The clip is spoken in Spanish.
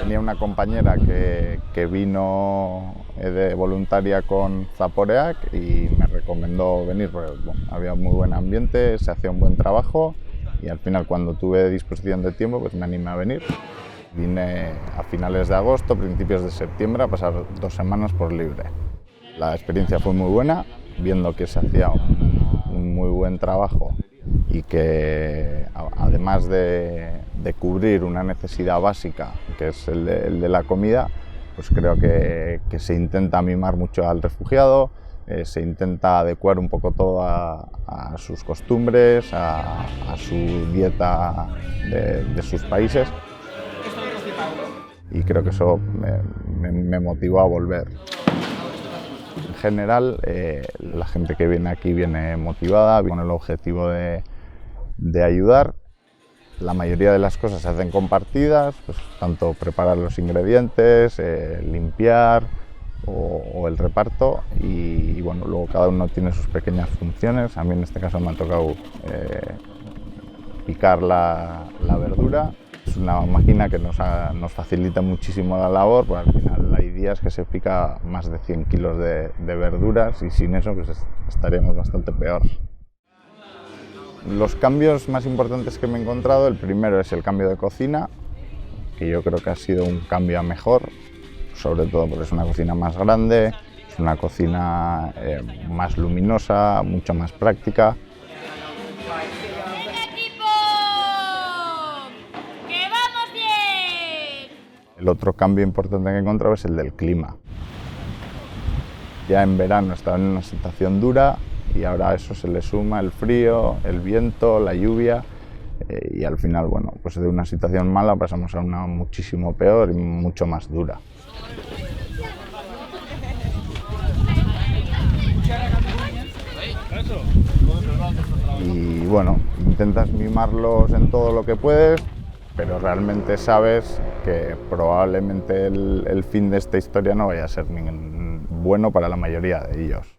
Tenía una compañera que vino de voluntaria con Zaporeak y me recomendó venir porque bueno, había muy buen ambiente, se hacía un buen trabajo y al final cuando tuve disposición de tiempo pues me animé a venir. Vine a finales de agosto, principios de septiembre a pasar 2 semanas por libre. La experiencia fue muy buena, viendo que se hacía un muy buen trabajo y que además de cubrir una necesidad básica, que es el de la comida, pues creo que se intenta mimar mucho al refugiado, se intenta adecuar un poco todo a sus costumbres, a su dieta de sus países. Y creo que eso me motivó a volver. En general, la gente que viene aquí viene motivada, con el objetivo de ayudar. La mayoría de las cosas se hacen compartidas, pues, tanto preparar los ingredientes, limpiar o el reparto y bueno, luego cada uno tiene sus pequeñas funciones. A mí en este caso me ha tocado picar la verdura. Es una máquina que nos facilita muchísimo la labor, porque al final hay días que se pica más de 100 kilos de verduras y sin eso pues estaríamos bastante peor. Los cambios más importantes que me he encontrado, el primero es el cambio de cocina, que yo creo que ha sido un cambio a mejor, sobre todo porque es una cocina más grande, es una cocina más luminosa, mucho más práctica. El otro cambio importante que he encontrado es el del clima. Ya en verano estaba en una situación dura y ahora a eso se le suma el frío, el viento, la lluvia y al final, bueno, pues de una situación mala pasamos a una muchísimo peor y mucho más dura. Y bueno, intentas mimarlos en todo lo que puedes, pero realmente sabes que probablemente el fin de esta historia no vaya a ser bueno para la mayoría de ellos.